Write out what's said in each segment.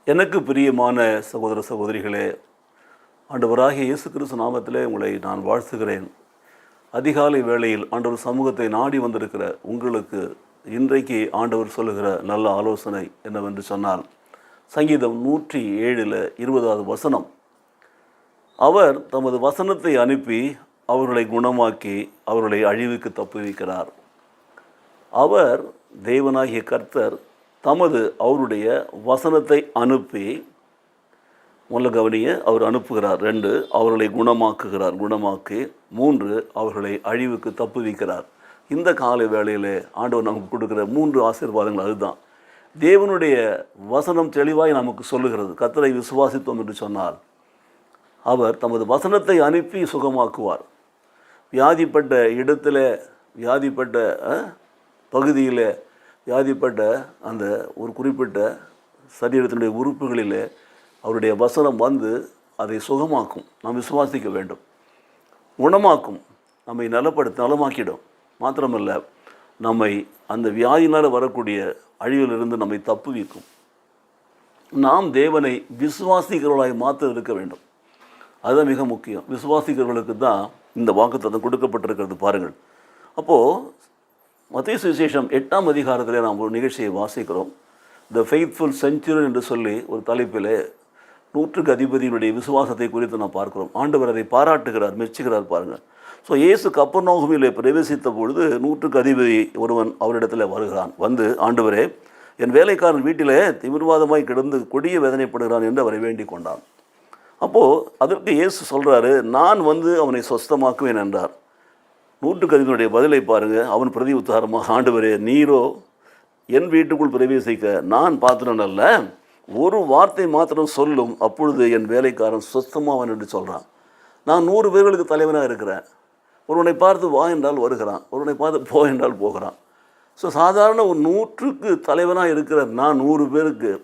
எனக்கு பிரியமான சகோதர சகோதரிகளே, ஆண்டவராகிய இயேசு கிறிஸ்து நாமத்திலே உங்களை நான் வாழ்த்துகிறேன். அதிகாலை வேளையில் ஆண்டவர் சமூகத்தை நாடி வந்திருக்கிற உங்களுக்கு இன்றைக்கு ஆண்டவர் சொல்லுகிற நல்ல ஆலோசனை என்னவென்று சொன்னால், சங்கீதம் 107:20 வசனம். அவர் தமது வசனத்தை அனுப்பி அவர்களை குணமாக்கி அவர்களை அழிவுக்கு தப்புவிக்கிறார். அவர் தேவனாகிய கர்த்தர் அவருடைய வசனத்தை அனுப்பி, முதல்ல கவனிய, அவர் அனுப்புகிறார். 2, அவர்களை குணமாக்கி 3, அவர்களை அழிவுக்கு தப்புவிக்கிறார். இந்த காலை வேளையில் ஆண்டவர் நமக்கு கொடுக்குற 3 ஆசீர்வாதங்கள் அதுதான். தேவனுடைய வசனம் தெளிவாய் நமக்கு சொல்லுகிறது. கர்த்தரை விசுவாசித்தோம் என்று சொன்னால் அவர் தமது வசனத்தை அனுப்பி சுகமாக்குவார். வியாதிப்பட்ட இடத்துல, வியாதிப்பட்ட பகுதியில், வியாதிப்பட்ட அந்த ஒரு குறிப்பிட்ட சரீரத்தினுடைய உறுப்புகளில் அவருடைய வசனம் வந்து அதை சுகமாக்கும். நாம் விசுவாசிக்க வேண்டும். குணமாக்கும், நம்மை நலமாக்கிடும். மாத்திரமல்ல, நம்மை அந்த வியாதியினால் வரக்கூடிய அழிவிலிருந்து நம்மை தப்புவிக்கும். நாம் தேவனை விசுவாசிக்கிறவர்களாய் மாற்ற இருக்க வேண்டும். அதுதான் மிக முக்கியம். விசுவாசிக்கிறவர்களுக்கு தான் இந்த வாக்குத்தத்தம் கொடுக்கப்பட்டிருக்கிறது. பாருங்கள். அப்போது மத்தேயு சுவிசேஷம் 8ஆம் அதிகாரத்தில் நாம் ஒரு நிகழ்ச்சியை வாசிக்கிறோம். த ஃபெய்த்ஃபுல் செஞ்சுரியன் என்று சொல்லி ஒரு தலைப்பில் 100க்கு அதிபதியினுடைய விசுவாசத்தை குறித்து நாம் பார்க்கிறோம். ஆண்டவர் அதை பாராட்டுகிறார், மெச்சுகிறார். பாருங்கள். ஸோ இயேசு கப்பர்நகூமிலே பிரவேசித்த பொழுது 100க்கு அதிபதி ஒருவன் அவரிடத்தில் வருகிறான். வந்து, ஆண்டவரே, என் வேலைக்காரன் வீட்டில் திமிர்வாதமாய் கிடந்து கொடிய வேதனைப்படுகிறான் என்று அவரை வேண்டிக் கொண்டான். அப்போது அதற்கு இயேசு சொல்கிறாரு, நான் வந்து அவனை சொஸ்தமாக்குவேன் என்றார். 100க்கு அதிபதியினுடைய பதிலை பாருங்கள். அவன் பிரதி உத்தாரமாக, ஆண்டவரே, நீரோ என் வீட்டுக்குள் பிரவேசிக்க நான் பாத்திரன் அல்ல, ஒரு வார்த்தை மாத்திரம் சொல்லும், அப்பொழுது என் வேலைக்காரன் சொஸ்தமாவன் என்று சொல்கிறான். நான் 100 பேர்களுக்கு தலைவனாக இருக்கிறேன். ஒருவனை பார்த்து வா என்றால் வருகிறான், ஒருவனை பார்த்து போ என்றால் போகிறான். ஸோ சாதாரண ஒரு 100க்கு தலைவனாக இருக்கிற நான் 100 பேருக்கு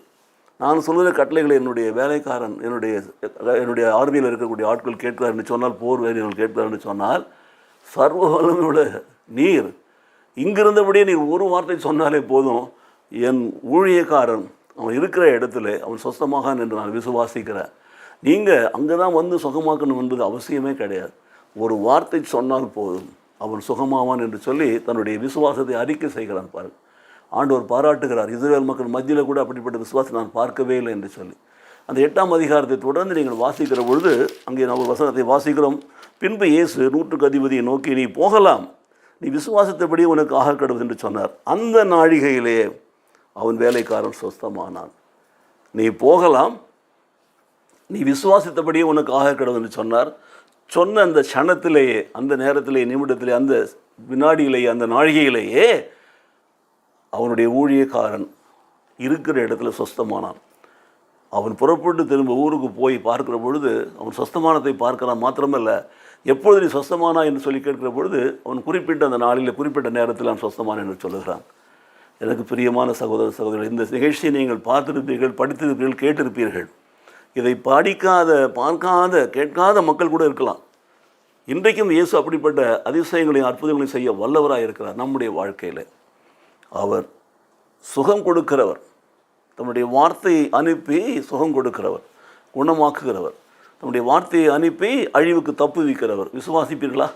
நான் சொல்கிற கட்டளைகளை என்னுடைய வேலைக்காரன், என்னுடைய ஆர்மியில் இருக்கக்கூடிய ஆட்கள் கேட்கிறார் என்று சொன்னால், போர் வீரர்கள் கேட்கிறார் என்று சொன்னால், சர்வ வல்லமையுள்ள நீர் இங்கிருந்தபடியே நீர் ஒரு வார்த்தை சொன்னாலே போதும், என் ஊழியக்காரன் அவன் இருக்கிற இடத்துல அவன் சொஸ்தமாகான் என்று நான் விசுவாசிக்கிறேன். நீங்கள் அங்கே தான் வந்து சுகமாக்கணும் என்பது அவசியமே கிடையாது. ஒரு வார்த்தை சொன்னால் போதும், அவன் சுகமாவான் என்று சொல்லி தன்னுடைய விசுவாசத்தை அறிக்கை செய்கிறான். பாருங்கள். ஆண்டவர் பாராட்டுகிறார். இஸ்ரவேல் மக்கள் மத்தியில் கூட அப்படிப்பட்ட விசுவாசத்தை நான் பார்க்கவே இல்லை என்று சொல்லி. அந்த 8ஆம் அதிகாரத்தை தொடர்ந்து நீங்கள் வாசிக்கிற பொழுது அங்கே நான் ஒரு வசனத்தை வாசிக்கிறோம். பின்பு இயேசு 100க்கு அதிபதியை நோக்கி, நீ போகலாம், நீ விசுவாசத்தபடி உனக்கு ஆக கடவுள் என்று சொன்னார். அந்த நாழிகையிலே அவன் வேலைக்காரன் சொஸ்தமானான். நீ போகலாம், நீ விசுவாசித்தபடியே உனக்கு ஆக கடவுள் என்று சொன்னார். சொன்ன அந்த க்ஷணத்திலேயே, அந்த நேரத்திலேயே, நிமிடத்திலே, அந்த வினாடியிலேயே, அந்த நாழிகையிலேயே அவனுடைய ஊழியக்காரன் இருக்கிற இடத்துல சொஸ்தமானான். அவன் புறப்பட்டு திரும்ப ஊருக்கு போய் பார்க்கிற பொழுது அவன் சொஸ்தமானத்தை பார்க்கிறான். மாத்திரமல்ல, எப்பொழுது நீ சொஸ்தமானா என்று சொல்லி கேட்கிற பொழுது அவன் குறிப்பிட்ட அந்த நாளில், குறிப்பிட்ட நேரத்தில் அவன் சொஸ்தமான் என்று சொல்லுகிறான். எனக்கு பிரியமான சகோதர சகோதரர்கள், இந்த நிகழ்ச்சியை நீங்கள் பார்த்திருப்பீர்கள், படித்திருப்பீர்கள், கேட்டிருப்பீர்கள். இதை படிக்காத, பார்க்காத, கேட்காத மக்கள் கூட இருக்கலாம். இன்றைக்கும் இயேசு அப்படிப்பட்ட அதிசயங்களையும் அற்புதங்களையும் செய்ய வல்லவராக இருக்கிறார். நம்முடைய வாழ்க்கையில் அவர் சுகம் கொடுக்கிறவர், தம்முடைய வார்த்தையை அனுப்பி சுகம் கொடுக்கிறவர், குணமாக்குகிறவர், தம்முடைய வார்த்தையை அனுப்பி அழிவுக்கு தப்புவிக்கிறவர். விசுவாசிப்பீர்களா?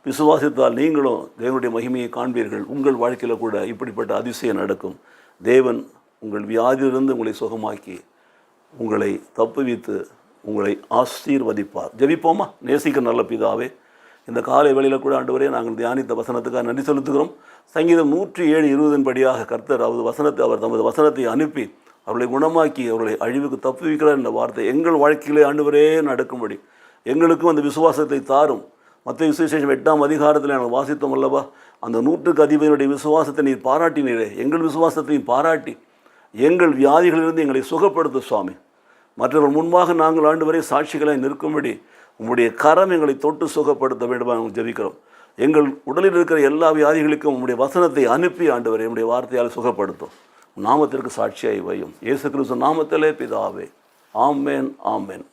விசுவாசித்தால் நீங்களும் தேவனுடைய மகிமையை காண்பீர்கள். உங்கள் வாழ்க்கையில் கூட இப்படிப்பட்ட அதிசயம் நடக்கும். தேவன் உங்கள் வியாதியிலிருந்து உங்களை சுகமாக்கி உங்களை தப்புவித்து உங்களை ஆசீர்வதிப்பார். ஜெபிப்போமா? நேசிக்க நல்ல பிதாவே, இந்த காலை வேளையில் கூட ஆண்டவரே, நாங்கள் தியானித்த வசனத்துக்காக நன்றி செலுத்துகிறோம். சங்கீதம் 107:20 படியாக கர்த்தர் அவர் தமது வசனத்தை அனுப்பி அவர்களை குணமாக்கி அவர்களை அழிவுக்கு தப்புவிக்கிறார் என்ற வார்த்தை எங்கள் வாழ்க்கையிலே ஆண்டவரே நடக்கும்படி எங்களுக்கும் அந்த விசுவாசத்தை தாரும். மத்தேயு சுவிசேஷம் 8ஆம் அதிகாரத்தில் நாங்கள் வாசித்தோம் அல்லவா, அந்த 100க்கு அதிபதியினுடைய விசுவாசத்தை நீர் பாராட்டினீரே, எங்கள் விசுவாசத்தையும் பாராட்டி எங்கள் வியாதிகளிலிருந்து எங்களை சுகப்படுத்த சுவாமி. மற்றவர்கள் முன்பாக நாங்கள் ஆண்டவரே சாட்சிகளை நிற்கும்படி உங்களுடைய கரம் எங்களை தொட்டு சுகப்படுத்த வேண்டும் நாங்கள் ஜெபிக்கிறோம். எங்கள் உடலில் இருக்கிற எல்லா வியாதிகளுக்கும் உங்களுடைய வசனத்தை அனுப்பி ஆண்டவரே நம்முடைய வார்த்தையால் சுகப்படுத்தும். நாமத்திற்கு சாட்சியாய் வையும். இயேசு கிறிஸ்து நாமத்திலே பிதாவே. ஆமென், ஆமென்.